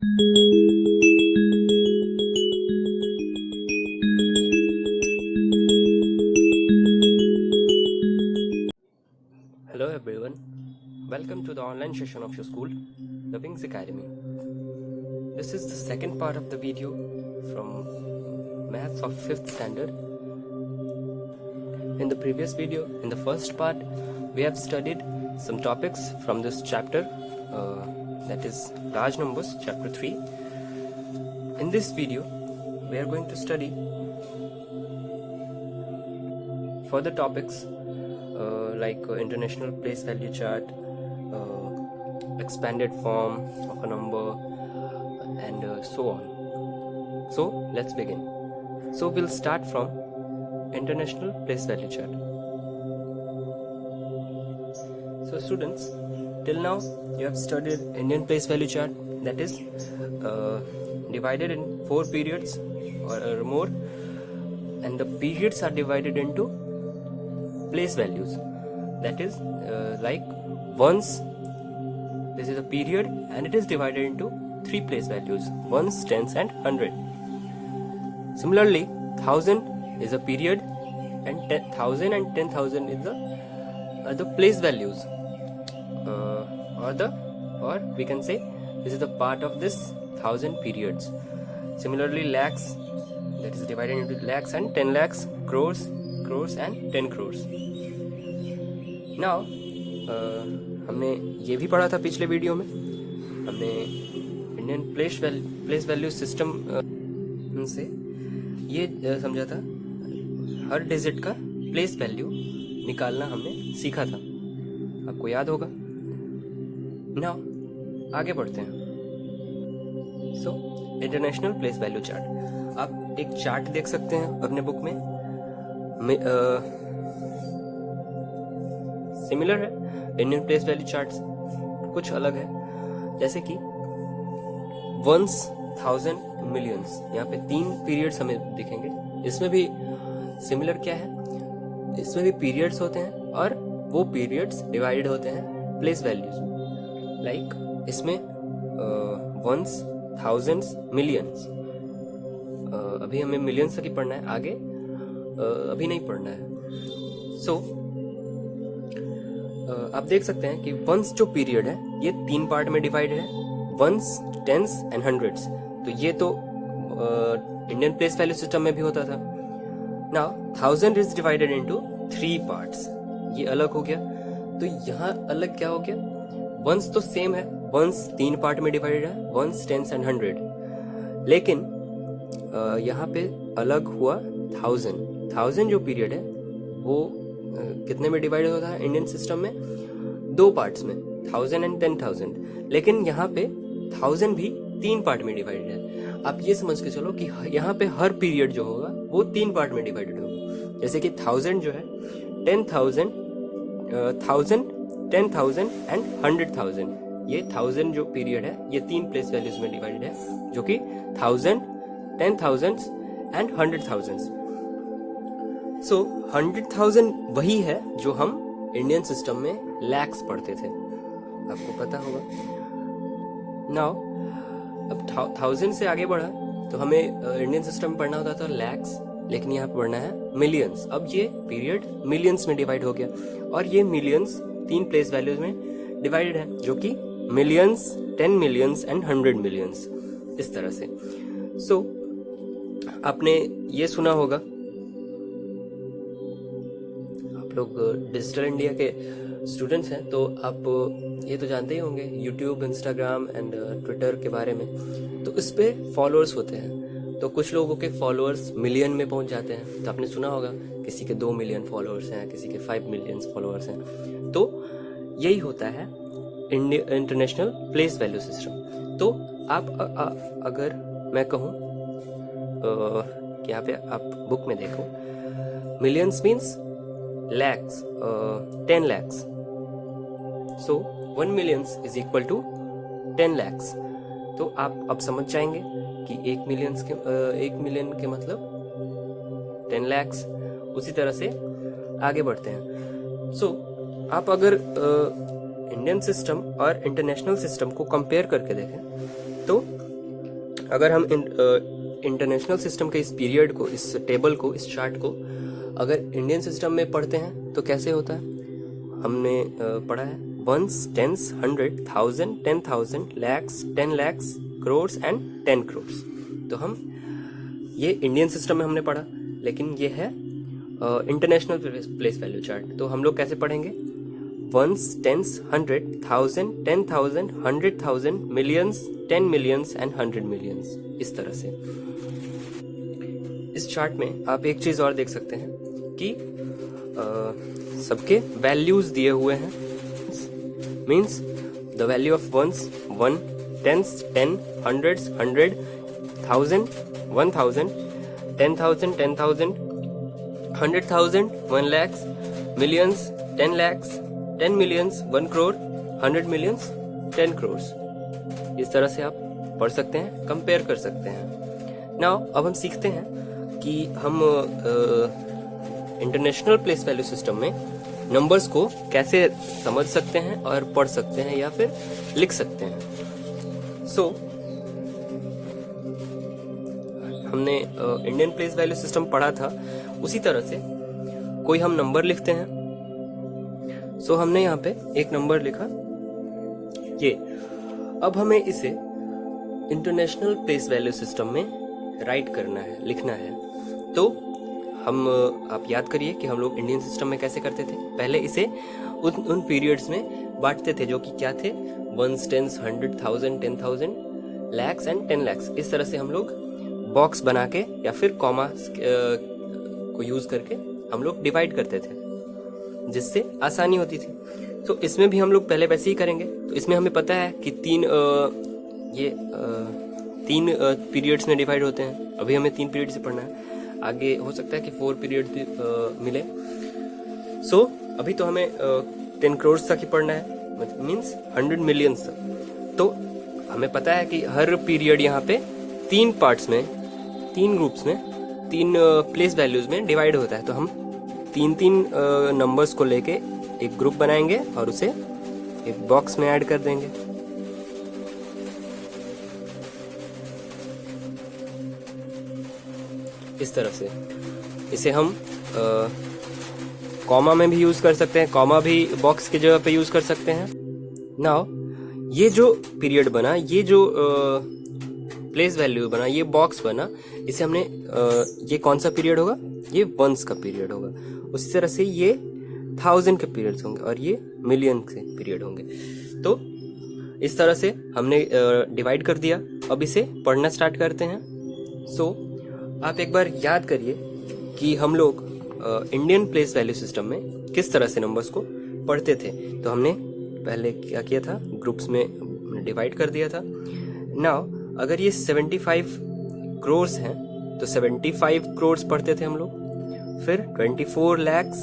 Hello everyone, welcome to the online session of your school, the Wings Academy. This is the second part of the video from Maths of 5th standard. In the previous video, in the first part, we have studied some topics from this chapter, that is large numbers, chapter 3. In this video, we are going to study further topics like international place value chart, expanded form of a number, and so on. So let's begin. So we'll start from international place value chart. So students, till now you have studied Indian place value chart, that is divided in 4 periods or more, and the periods are divided into place values, that is like ones. This is a period and it is divided into 3 place values, ones, tens and 100. Similarly, 1000 is a period and 1000 and 10,000 is the place values, or we can say this is the part of this 1000 periods. Similarly, lakhs, that is divided into lakhs and 10 lakhs, crores and 10 crores. Now हमने ये भी पढ़ा था पिछले video में, हमने Indian place value system से ये समझा था, हर डिजिट का प्लेस वैल्यू निकालना हमने सीखा था, आपको याद होगा। नाउ आगे बढ़ते हैं। So international place value chart, आप एक चार्ट देख सकते हैं अपने बुक में, सिमिलर है इंडियन प्लेस वैल्यू चार्ट, कुछ अलग है। जैसे कि वंस, थाउजेंड, मिलियंस, यहाँ पे 3 पीरियड्स हमें दिखेंगे। इसमें भी सिमिलर क्या है, इसमें भी पीरियड्स होते हैं और वो पीरियड्स डिवाइडेड होते हैं प्लेस वैल्यूज में। लाइक इसमें वंस, थाउजेंड्स, मिलियंस, अभी हमें मिलियंस तक ही पढ़ना है, आगे अभी नहीं पढ़ना है। सो आप देख सकते हैं कि वंस जो पीरियड है ये 3 पार्ट में डिवाइडेड है, वंस, टेंस एंड हंड्रेड्स। तो ये तो इंडियन प्लेस वैल्यू सिस्टम में भी होता था। Now 1000 is divided into 3 parts, ये अलग हो गया। तो यहाँ अलग क्या हो गया, वंस तो सेम है, वंस 3 पार्ट में डिवाइडेड है, वंस, टेंस एंड 100। लेकिन यहाँ पे अलग हुआ 1000 जो पीरियड है वो कितने में डिवाइड होता है इंडियन सिस्टम में, 2 पार्ट्स में, 1000 एंड 10,000। लेकिन यहाँ पे 1000 भी 3 पार्ट में डिवाइडेड है। आप ये समझ के चलो कि यहाँ पे हर पीरियड जो होगा वो 3 पार्ट में डिवाइडेड होगा। जैसे कि 1000 जो है 10,000, 10,000 एंड 100,000, ये 1000 जो पीरियड है ये 3 प्लेस वैल्यूज में डिवाइडेड है, जो कि 1000, 10,000 एंड 100,000। सो 100,000 वही है जो हम इंडियन सिस्टम में लैक्स पढ़ते थे, आपको पता होगा। नाउ अब 1000 से आगे बढ़ा तो हमें इंडियन सिस्टम में पढ़ना होता था लैक्स, लेकिन यहाँ पे पढ़ना है मिलियंस। अब ये पीरियड मिलियंस में डिवाइड हो गया और ये मिलियंस 3 प्लेस वैल्यूज में डिवाइडेड है, जो कि मिलियंस, 10 मिलियंस एंड 100 मिलियंस, इस तरह से। सो आपने ये सुना होगा, लोग डिजिटल इंडिया के स्टूडेंट्स हैं तो आप ये तो जानते ही होंगे यूट्यूब, इंस्टाग्राम एंड ट्विटर के बारे में। तो इस पे फॉलोअर्स होते हैं, तो कुछ लोगों के फॉलोअर्स मिलियन में पहुंच जाते हैं। तो आपने सुना होगा किसी के 2 मिलियन फॉलोअर्स हैं, किसी के 5 मिलियन फॉलोअर्स हैं। तो यही होता है इंटरनेशनल प्लेस वैल्यू सिस्टम। तो आप अगर मैं कहूँ कि यहाँ पे आप बुक में देखो, millions means lakhs, 10 lakhs. So 1 million is equal to 10 lakhs. तो आप अब समझ जाएंगे कि 1 मिलियन के मतलब 10 lakhs। उसी तरह से आगे बढ़ते हैं। सो आप अगर इंडियन सिस्टम और इंटरनेशनल सिस्टम को कंपेयर करके देखें तो अगर हम इंटरनेशनल सिस्टम के इस पीरियड को, इस टेबल को, इस चार्ट को अगर इंडियन सिस्टम में पढ़ते हैं तो कैसे होता है? हमने पढ़ा है ones, tens, 100, 1000, 10,000, lakhs, 10 lakhs, crores and 10 crores. तो हम ये इंडियन सिस्टम में हमने पढ़ा, लेकिन ये है इंटरनेशनल प्लेस वैल्यू चार्ट। तो हम लोग कैसे पढ़ेंगे? Ones, tens, 100, 1000, 10,000, 100,000, millions, 10 millions and 100 millions, इस तरह से। इस चार्ट में आप एक चीज और देख सकते हैं कि सबके वैल्यूज दिए हुए हैं। Means the value of ones 1, tens 10, hundreds 100, 1000 1000, 10,000 10,000, 100,000 1 lakhs, millions 10 lakhs, 10 millions 1 crore, 100 millions 10 crores। इस तरह से आप पढ़ सकते हैं, कंपेयर कर सकते हैं। नाउ अब हम सीखते हैं कि हम इंटरनेशनल प्लेस वैल्यू सिस्टम में नंबर्स को कैसे समझ सकते हैं और पढ़ सकते हैं या फिर लिख सकते हैं। सो हमने इंडियन प्लेस वैल्यू सिस्टम पढ़ा था, उसी तरह से कोई हम नंबर लिखते हैं। सो हमने यहाँ पे एक नंबर लिखा ये। अब हमें इसे इंटरनेशनल प्लेस वैल्यू सिस्टम में राइट करना है, लिखना है। तो हम आप याद करिए कि हम लोग इंडियन सिस्टम में कैसे करते थे। पहले इसे उन पीरियड्स में बांटते थे जो कि क्या थे, ones, tens, 100, 1000, 10,000, lakhs and 10 lakhs. इस तरह से हम लोग बॉक्स बना के या फिर कॉमा को यूज करके हम लोग डिवाइड करते थे, जिससे आसानी होती थी। तो इसमें भी हम लोग पहले वैसे ही करेंगे। तो इसमें हमें पता है कि तीन पीरियड्स में डिवाइड होते हैं। अभी हमें 3 पीरियड से पढ़ना है, आगे हो सकता है कि 4 पीरियड भी मिले। सो अभी तो हमें 10 करोड़ तक ही पढ़ना है, मीन्स 100 मिलियंस तक। तो हमें पता है कि हर पीरियड यहाँ पे 3 पार्ट्स में, 3 ग्रुप्स में, 3 प्लेस वैल्यूज में डिवाइड होता है। तो हम 3 नंबर्स को लेके एक ग्रुप बनाएंगे और उसे एक बॉक्स में ऐड कर देंगे। इस तरह से इसे हम कॉमा में भी यूज कर सकते हैं, कॉमा भी बॉक्स की जगह पे यूज कर सकते हैं। नाउ ये जो पीरियड बना, ये जो प्लेस वैल्यू बना, ये बॉक्स बना, इसे हमने ये कौन सा पीरियड होगा? ये वंस का पीरियड होगा। उसी तरह से ये 1000 के पीरियड्स होंगे और ये मिलियन के पीरियड होंगे। तो इस तरह से हमने डिवाइड कर दिया। अब इसे पढ़ना स्टार्ट करते हैं। सो आप एक बार याद करिए कि हम लोग इंडियन प्लेस वैल्यू सिस्टम में किस तरह से नंबर्स को पढ़ते थे। तो हमने पहले क्या किया था, ग्रुप्स में डिवाइड कर दिया था। नाउ अगर ये 75 करोड़ हैं तो 75 करोड़ पढ़ते थे हम लोग। फिर 24 लैक्स,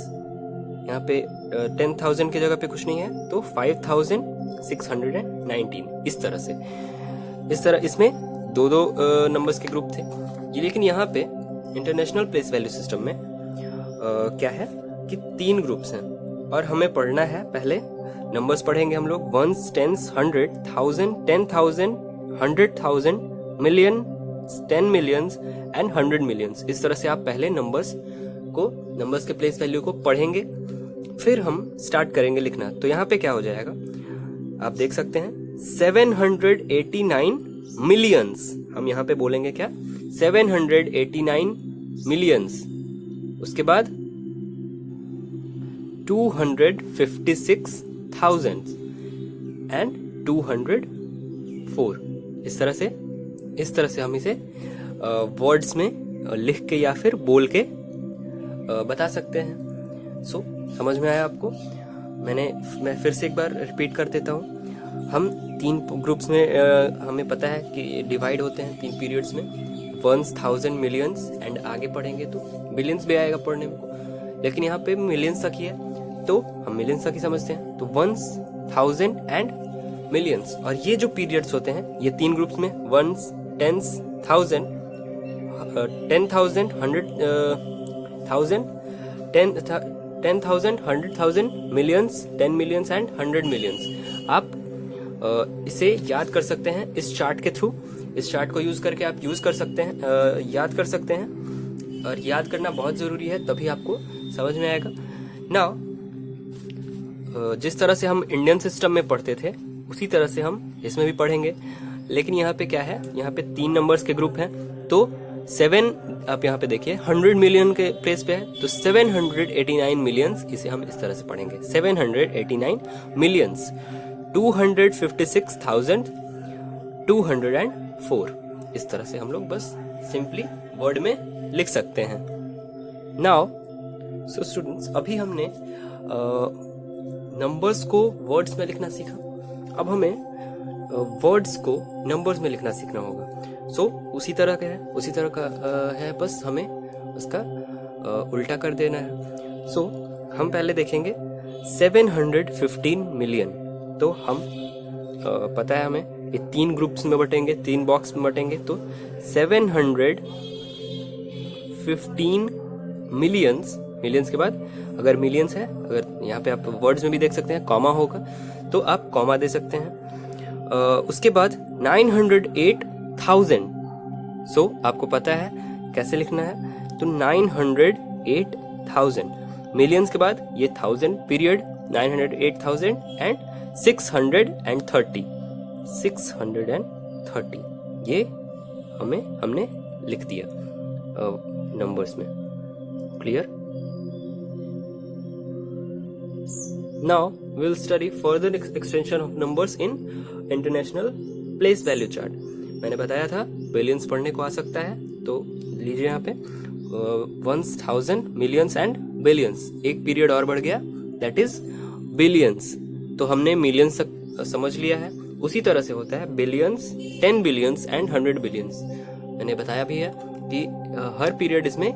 यहाँ पे 10,000 की जगह पे कुछ नहीं है तो 5,619, इस तरह से। इस तरह इसमें 2 नंबर्स के ग्रुप थे ये। लेकिन यहाँ पे इंटरनेशनल प्लेस वैल्यू सिस्टम में क्या है कि 3 ग्रुप्स हैं और हमें पढ़ना है, पहले नंबर्स पढ़ेंगे हम लोग, ones, tens, 100, 1000, 10,000, 100,000, million, 10 millions and 100 millions. इस तरह से आप पहले नंबर्स के प्लेस वैल्यू को पढ़ेंगे, फिर हम स्टार्ट करेंगे लिखना। तो यहाँ पे क्या हो जाएगा, आप देख सकते हैं 789 मिलियंस। हम यहाँ पे बोलेंगे क्या, 789 मिलियंस। उसके बाद 256,000 एंड 204। इस तरह से हम इसे वर्ड्स में लिख के या फिर बोल के बता सकते हैं। सो समझ में आया आपको? मैं फिर से एक बार रिपीट कर देता हूँ। हम 3 ग्रुप्स में हमें पता है कि डिवाइड होते हैं 3 पीरियड्स में, वंस, 1000, मिलियंस एंड आगे पढ़ेंगे तो बिलियंस भी आएगा पढ़ने को, लेकिन यहाँ पे मिलियंस तक ही है तो हम मिलियंस तक ही समझते हैं। तो वंस, 1000 एंड मिलियंस। और ये जो पीरियड्स होते हैं ये 3 ग्रुप्स में, ones, tens, 1000, 10,000, 100,000, 10,000, 100,000, millions, 10 millions and 100 millions. आप इसे याद कर सकते हैं इस चार्ट के थ्रू इस चार्ट को यूज करके आप यूज कर सकते हैं, याद कर सकते हैं, और याद करना बहुत जरूरी है, तभी आपको समझ में आएगा। नाउ जिस तरह से हम इंडियन सिस्टम में पढ़ते थे उसी तरह से हम इसमें भी पढ़ेंगे, लेकिन यहाँ पे क्या है, यहाँ पे 3 नंबर्स के ग्रुप हैं, तो 7 आप यहाँ पे देखिए 100 मिलियन के प्लेस पे है, तो 789 मिलियंस, इसे हम इस तरह से पढ़ेंगे 789 मिलियंस 256,204, इस तरह से हम लोग बस सिंपली वर्ड में लिख सकते हैं। नाउ सो स्टूडेंट्स, अभी हमने नंबर्स को वर्ड्स में लिखना सीखा, अब हमें वर्ड्स को नंबर्स में लिखना सीखना होगा। सो उसी तरह का है, बस हमें उसका उल्टा कर देना है। सो हम पहले देखेंगे 715 मिलियन, तो हम पता है हमें ये 3 ग्रुप्स में बटेंगे, 3 बॉक्स में बटेंगे, तो 715 मिलियंस के बाद अगर मिलियंस है, अगर यहाँ पे आप वर्ड्स में भी देख सकते हैं कॉमा होगा तो आप कॉमा दे सकते हैं। उसके बाद 908,000, सो आपको पता है कैसे लिखना है, तो 908,000 मिलियंस के बाद ये 1000 पीरियड 908,000 एंड 630 ये हमने लिख दिया नंबर्स में। Clear? Now we will study further extension of numbers in international place value chart. मैंने बताया था बिलियंस पढ़ने को आ सकता है, तो लीजिए यहाँ पे 1000 मिलियंस एंड बिलियंस, एक पीरियड और बढ़ गया, दैट इज बिलियंस। तो हमने मिलियंस समझ लिया है, उसी तरह से होता है बिलियंस, 10 बिलियंस एंड 100 बिलियंस। मैंने बताया भी है कि हर पीरियड इसमें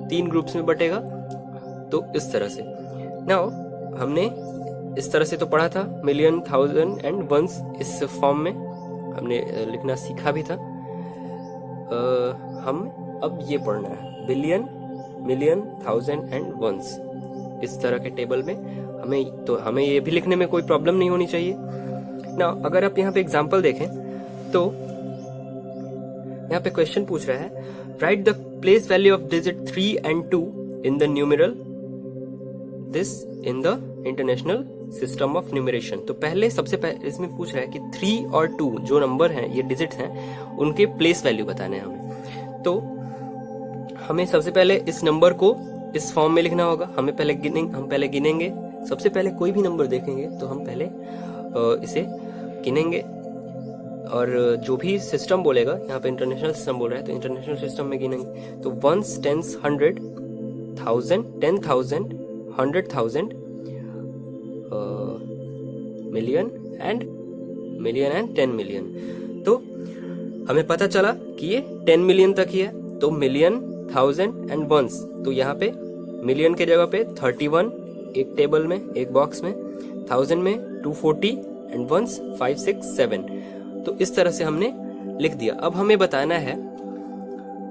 3 ग्रुप्स में बटेगा, तो इस तरह से। नाउ हमने इस तरह से तो पढ़ा था, मिलियन, 1000 एंड वंस, इस फॉर्म में हमने लिखना सीखा भी था। हम अब ये पढ़ना है बिलियन, मिलियन, 1000 एंड वंस, इस तरह के टेबल में हमें ये भी लिखने में कोई प्रॉब्लम नहीं होनी चाहिए ना। अगर आप यहाँ पे एग्जांपल देखें तो यहाँ पे क्वेश्चन पूछ रहा है, right the place value of digit 3 and 2 in the numeral this in the international system of numeration. तो सबसे पहले इसमें पूछ रहा है कि 3 और 2 जो नंबर हैं, ये डिजिट्स हैं, उनके प्लेस वैल्यू बताने हैं हमें। तो हमें सबसे पहले इस नंबर को इस फॉर्म में लिखना होगा। हम पहले गिनेंगे। सबसे पहले कोई भी नंबर देखेंगे तो हम पहले इसे गिनेंगे, और जो भी सिस्टम बोलेगा, यहाँ पे इंटरनेशनल सिस्टम बोल रहा है तो इंटरनेशनल सिस्टम में गिनेंगे। तो 1s, 10s, 100, 1000, 10,000, 100,000, million and 10 million. तो हमें पता चला कि ये 10 मिलियन तक ही है, तो मिलियन, 1000 एंड वंस, तो यहाँ पे मिलियन के जगह पे 31 एक टेबल में, एक बॉक्स में, 1000 में 240 एंड वंस 5, 6, 7। तो इस तरह से हमने लिख दिया। अब हमें बताना है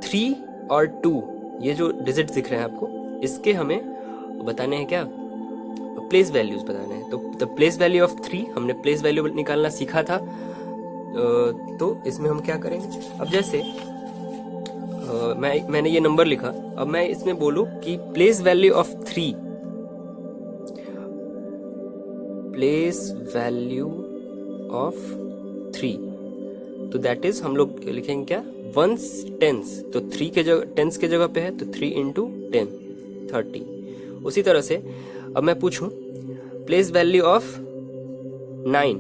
3 और 2, ये जो डिजिट दिख रहे हैं आपको, इसके हमें बताने हैं क्या, प्लेस वैल्यूज बताने हैं। तो द प्लेस वैल्यू ऑफ 3, हमने प्लेस वैल्यू निकालना सीखा था। तो इसमें हम क्या करेंगे, अब जैसे मैंने ये नंबर लिखा, अब मैं इसमें बोलूं कि place value of 3, place value of 3, तो दैट इज हम लोग लिखेंगे क्या, 1s, 10s, तो 3 के जगह 10s के जगह पे है, तो 3 into 10, 30। उसी तरह से अब मैं पूछूं प्लेस वैल्यू ऑफ 9,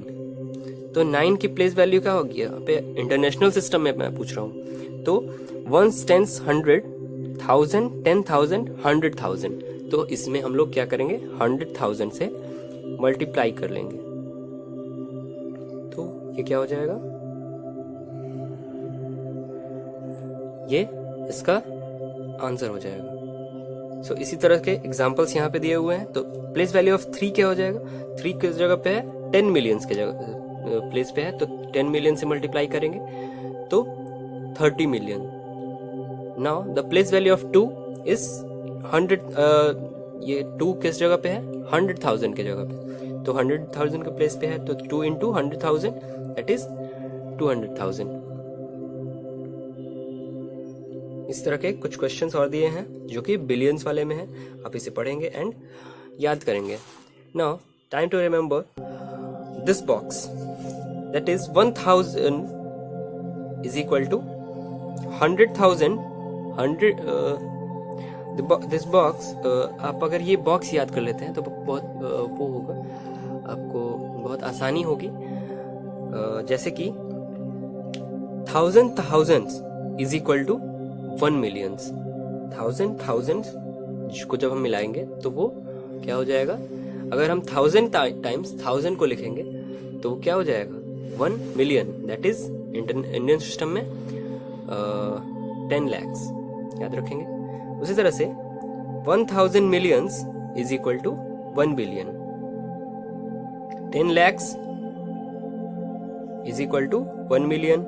तो 9 की प्लेस वैल्यू क्या होगी, यहाँ पे इंटरनेशनल सिस्टम में मैं पूछ रहा हूँ। तो 1s, 10s, 100, 1000, 10,000, 100,000, तो इसमें हम लोग क्या करेंगे, 100,000 से मल्टीप्लाई कर लेंगे, तो ये क्या हो जाएगा, ये इसका आंसर हो जाएगा। सो इसी तरह के एग्जांपल्स यहाँ पे दिए हुए हैं। तो प्लेस वैल्यू ऑफ 3 क्या हो जाएगा, 3 किस जगह पे है, 10 मिलियंस के जगह प्लेस पे है, तो 10 मिलियन से मल्टीप्लाई करेंगे तो 30 million. Now the place value of 2 is 100, ये 2 किस जगह पे है, 100,000 के जगह पे, तो 100,000 के प्लेस पे है, तो 2 into 100,000 दैट इज 200,000। इस तरह के कुछ क्वेश्चंस और दिए हैं जो कि बिलियंस वाले में है, आप इसे पढ़ेंगे एंड याद करेंगे। Now time to remember this box, that is 1000 is equal to 100,000 this box. आप अगर ये बॉक्स याद कर लेते हैं तो बहुत वो होगा, आपको बहुत आसानी होगी। जैसे कि 1000 thousands is equal to 1 millions। 1000 thousands को जब हम मिलाएंगे तो वो क्या हो जाएगा, अगर हम 1000 टाइम्स 1000 को लिखेंगे तो वो क्या हो जाएगा 1 million। That is Indian system में 10 lakhs याद रखेंगे। उसी तरह से 1000 millions is equal to 1 billion। 10 lakhs is equal to 1 million।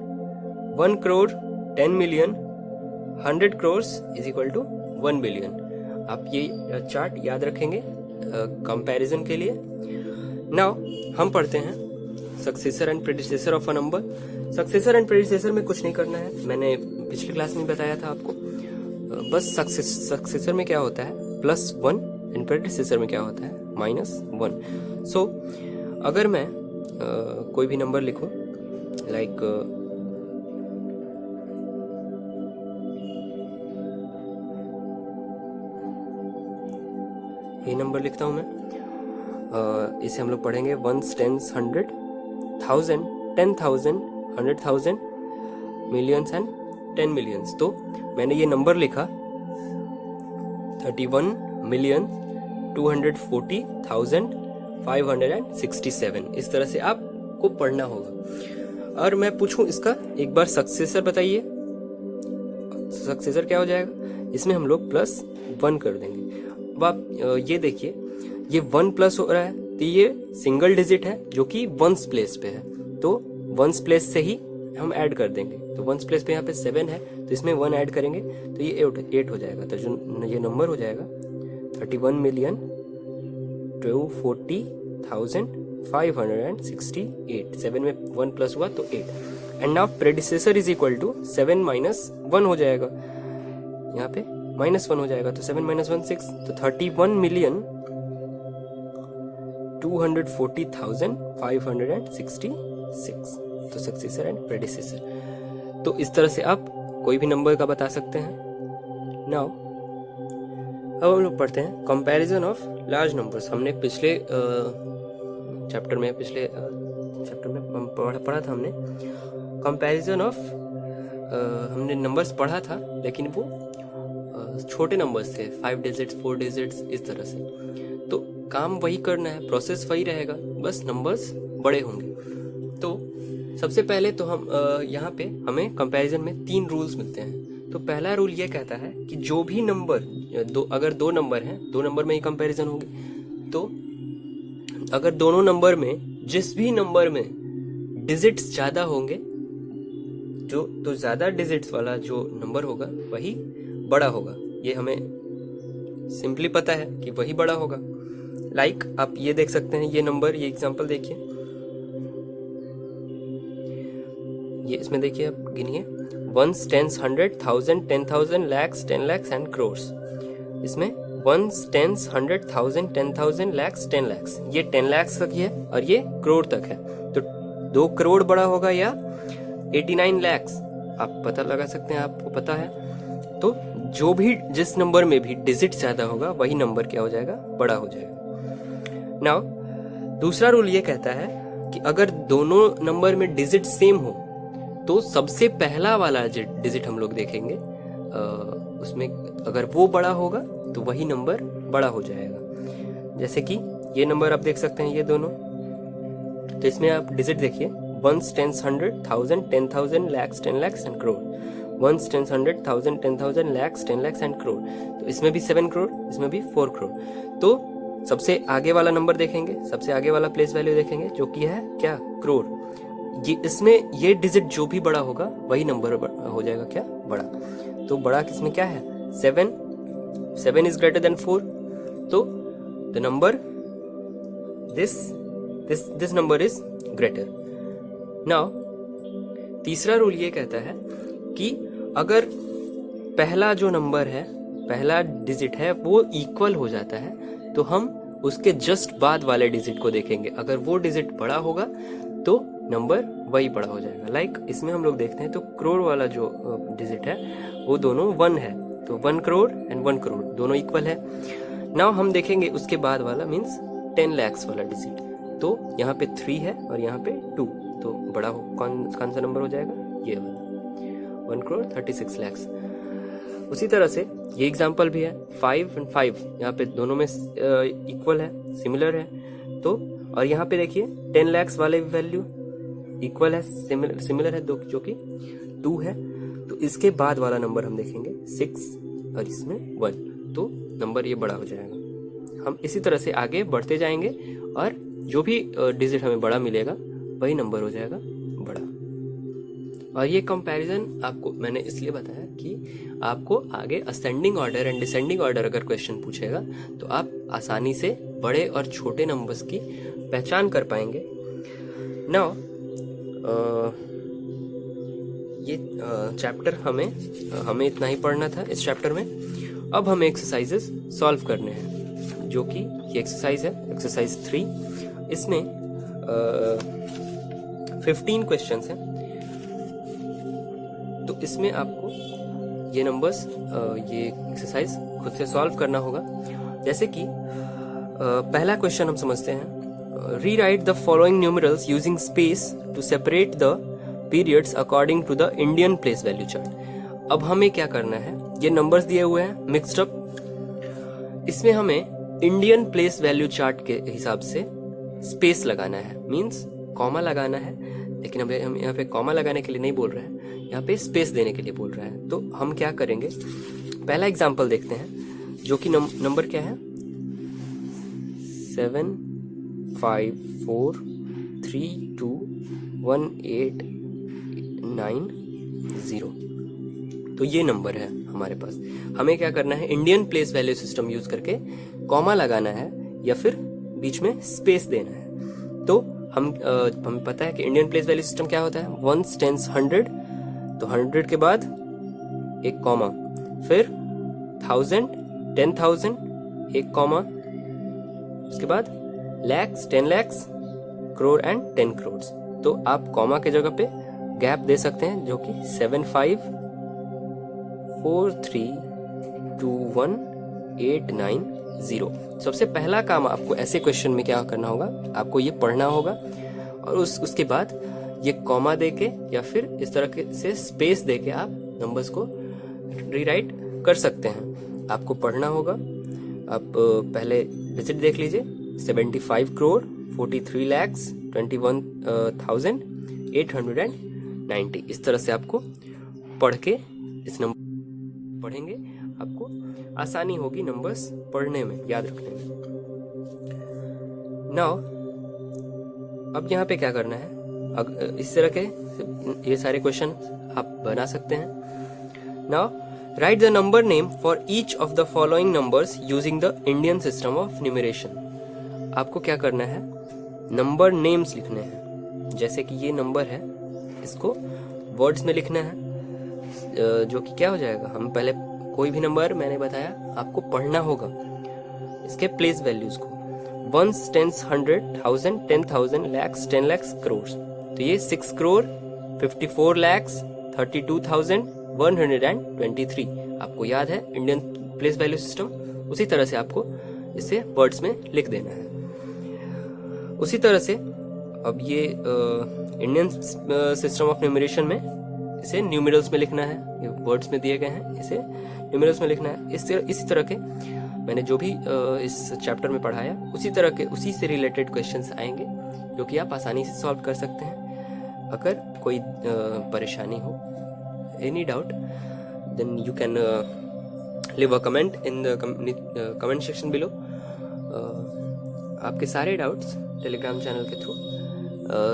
1 crore 10 million। 100 crores is equal to 1 billion। आप ये चार्ट याद रखेंगे कंपैरिजन के लिए। नाउ हम पढ़ते हैं successor and predecessor of a number. Successor and predecessor में कुछ नहीं करना है, मैंने पिछली क्लास में बताया था आपको। बस सक्सेसर में क्या होता है +1 एंड प्रेडिसेसर में क्या होता है -1। सो अगर मैं कोई भी नंबर लिखूं लाइक ये नंबर लिखता हूं मैं, इसे हम लोग पढ़ेंगे 1s 10s 100 1000 10,000 100,000 millions and 10 millions। तो मैंने ये नंबर लिखा 31,240,567। इस तरह से आपको पढ़ना होगा। और मैं पूछूं इसका एक बार सक्सेसर बताइए, सक्सेसर क्या हो जाएगा, इसमें हम लोग +1 कर देंगे। अब आप ये देखिए ये 1 प्लस हो रहा है तो ये सिंगल डिजिट है जो कि 1s प्लेस पे है, तो 1s प्लेस से ही हम ऐड कर देंगे। तो 1s प्लेस पे यहाँ पे 7 है तो इसमें 1 ऐड करेंगे तो ये 8 हो जाएगा। तो जो ये नंबर हो जाएगा 31,240,568। 7 में 1 प्लस हुआ तो 8। And now predecessor is equal to 7 -1 हो जाएगा, यहाँ पे -1 हो जाएगा तो 7 - 1 6। तो 31,240,566। तो सक्सेसर एंड प्रेडिसेसर। तो इस तरह से आप कोई भी नंबर का बता सकते हैं। नाउ अब हम लोग पढ़ते हैं कंपैरिजन ऑफ लार्ज नंबर्स। हमने पिछले चैप्टर में पढ़ा था हमने कंपैरिजन ऑफ, हमने नंबर्स पढ़ा था लेकिन वो छोटे नंबर्स थे, 5 डिजिट्स 4 डिजिट्स इस तरह से। तो काम वही करना है, प्रोसेस वही रहेगा, बस नंबर्स बड़े होंगे। तो सबसे पहले तो हम यहाँ पे हमें कंपैरिजन में 3 रूल्स मिलते हैं। तो पहला रूल ये कहता है कि जो भी नंबर अगर 2 नंबर हैं, 2 नंबर में ही कंपैरिजन होगी। तो अगर दोनों नंबर में जिस भी नंबर में डिजिट्स ज्यादा होंगे, तो ज्यादा डिजिट्स वाला जो नंबर होगा वही बड़ा होगा। ये हमें सिंपली पता है कि वही बड़ा होगा। लाइक आप ये देख सकते हैं, ये नंबर, ये एग्जांपल देखिए, ये इसमें देखिए आप गिनिए 1s 10s 100 1000 10,000 lakhs 10 lakhs and crores। इसमें 1s 10s 100 1000 10,000 lakhs 10 lakhs, ये 10 lakhs तक है और ये करोड़ तक है। तो 2 करोड़ बड़ा होगा या 89 lakhs, आप पता लगा सकते हैं, आपको पता है। तो जो भी जिस नंबर में भी डिजिट ज्यादा होगा वही नंबर क्या हो जाएगा, बड़ा हो जाएगा। नाउ दूसरा रूल ये कहता है कि अगर दोनों नंबर में डिजिट सेम हो तो सबसे पहला वाला डिजिट हम लोग देखेंगे, उसमें अगर वो बड़ा होगा तो वही नंबर बड़ा हो जाएगा। जैसे कि ये नंबर आप देख सकते हैं, ये दोनों। तो इसमें आप डिजिट देखिए 1s 10s 100 1000 10,000 lakhs 10 lakhs and crore. 1s 10s 100 1000 10,000 lakhs 10 lakhs and crore. तो इसमें भी 7 करोड़, इसमें भी 4 करोड़। तो सबसे आगे वाला नंबर देखेंगे, सबसे आगे वाला प्लेस वैल्यू देखेंगे जो कि है क्या, करोड़। ये इसमें ये डिजिट जो भी बड़ा होगा वही नंबर हो जाएगा क्या, बड़ा। तो बड़ा किसमें क्या है, 7 इज ग्रेटर देन 4। तो the number this number is greater. Now तीसरा रूल ये कहता है कि अगर पहला जो नंबर है, पहला डिजिट है, वो इक्वल हो जाता है तो हम उसके जस्ट बाद वाले डिजिट को देखेंगे। अगर वो डिजिट बड़ा होगा तो नंबर वही बड़ा हो जाएगा। लाइक इसमें हम लोग देखते हैं तो करोड़ वाला जो डिजिट है वो दोनों 1 है, तो 1 करोड़ एंड 1 करोड़ दोनों इक्वल है। नाउ हम देखेंगे उसके बाद वाला मीन्स 10 lakhs वाला डिजिट, तो यहाँ पे 3 है और यहाँ पे 2, तो बड़ा हो कौन सा नंबर हो जाएगा, ये वाला 1 करोड़ 36 lakhs। उसी तरह से ये एग्जाम्पल भी है 5 and 5, यहाँ पे दोनों में इक्वल है, सिमिलर है। तो और यहाँ पे देखिए 10 lakhs वाले वैल्यू इक्वल है, सिमिलर है, जो कि 2 है। तो इसके बाद वाला नंबर हम देखेंगे 6 और इसमें 1, तो नंबर ये बड़ा हो जाएगा। हम इसी तरह से आगे बढ़ते जाएंगे और जो भी डिजिट हमें बड़ा मिलेगा वही नंबर हो जाएगा बड़ा। और ये कंपैरिजन आपको मैंने इसलिए बताया कि आपको आगे ascending order and descending order अगर क्वेश्चन पूछेगा तो आप आसानी से बड़े और छोटे नंबर्स की पहचान कर पाएंगे। नाउ ये चैप्टर हमें इतना ही पढ़ना था इस चैप्टर में। अब हमें एक्सरसाइजेस सॉल्व करने हैं, जो कि ये एक्सरसाइज है, एक्सरसाइज 3। इसमें 15 क्वेश्चंस हैं, तो इसमें आपको ये नंबर्स ये एक्सरसाइज खुद से सॉल्व करना होगा। जैसे कि पहला क्वेश्चन हम समझते हैं, rewrite the following numerals using space to separate the periods according to the Indian place value chart. अब हमें क्या करना है, ये नंबर्स दिए हुए हैं मिक्स्ड अप, इसमें हमें इंडियन प्लेस वैल्यू चार्ट के हिसाब से स्पेस लगाना है, मींस कॉमा लगाना है। लेकिन हम यहाँ पे कॉमा लगाने के लिए नहीं बोल रहे हैं, यहाँ पे स्पेस देने के लिए बोल रहे हैं। तो हम क्या करेंगे, पहला एग्जांपल देखते हैं, जो कि नंबर क्या है 7 5 4 3 2 1 8 9 0। तो ये नंबर है हमारे पास। हमें क्या करना है, Indian place value system use करके कॉमा लगाना है या फिर बीच में स्पेस देना है। तो हमें पता है कि इंडियन प्लेस वैल्यू सिस्टम क्या होता है, 1 10 100, तो 100 के बाद एक कॉमा, फिर 1000 10,000 एक कॉमा, उसके बाद lakhs 10 lakhs, crore and 10 crore. तो आप कॉमा के जगह पे गैप दे सकते हैं, जो कि 7 5 4 3 2 1 8 9 0। सबसे पहला काम आपको ऐसे क्वेश्चन में क्या करना होगा, आपको ये पढ़ना होगा और उसके बाद ये कॉमा देके या फिर इस तरह से स्पेस देके आप नंबर्स को रीराइट कर सकते हैं। आपको पढ़ना होगा। आप पहले डिजिट देख लीजिए, 75 करोड़ 43 lakhs 21,890। इस तरह से आपको पढ़ के इस नंबर पढ़ेंगे, आपको आसानी होगी नंबर्स पढ़ने में, याद रखने में। नाउ अब यहाँ पे क्या करना है, इस तरह के ये सारे क्वेश्चन आप बना सकते हैं। Now right the number name for each of the following numbers using the Indian system of numeration. आपको क्या करना है, नंबर नेम्स लिखने हैं। जैसे कि ये नंबर है, इसको वर्ड्स में लिखना है, जो कि क्या हो जाएगा, हम पहले कोई भी नंबर मैंने बताया आपको पढ़ना होगा, इसके प्लेस वैल्यूज को 1 10 100 1000 10,000 lakhs 10 lakhs करोड़। तो ये 6 करोड़ 54 lakhs 32,123 आपको याद है इंडियन प्लेस वैल्यू सिस्टम। उसी तरह से आपको इसे वर्ड्स में लिख देना है। उसी तरह से अब ये इंडियन सिस्टम ऑफ न्यूमरेशन में इसे न्यूमेरल्स में लिखना है, ये वर्ड्स में दिए गए हैं, इसे न्यूमेरल्स में लिखना है। इसी तरह के मैंने जो भी इस चैप्टर में पढ़ाया उसी से रिलेटेड क्वेश्चंस आएंगे, जो कि आप आसानी से सॉल्व कर सकते हैं। अगर कोई परेशानी हो, any doubt, then you can leave a comment in the comment section below. आपके सारे डाउट्स टेलीग्राम चैनल के थ्रू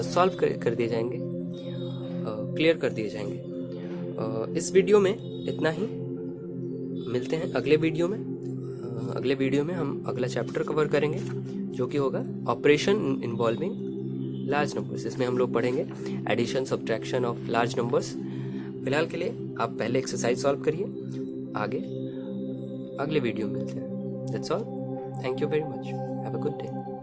सॉल्व कर दिए जाएंगे, क्लियर कर दिए जाएंगे। इस वीडियो में इतना ही, मिलते हैं अगले वीडियो में। अगले वीडियो में हम अगला चैप्टर कवर करेंगे, जो कि होगा ऑपरेशन इन्वॉल्विंग लार्ज नंबर्स। इसमें हम लोग पढ़ेंगे addition subtraction of large numbers. फिलहाल के लिए आप पहले एक्सरसाइज सॉल्व करिए, आगे अगले वीडियो में मिलते हैं। That's all. Thank you very much. Have a good day.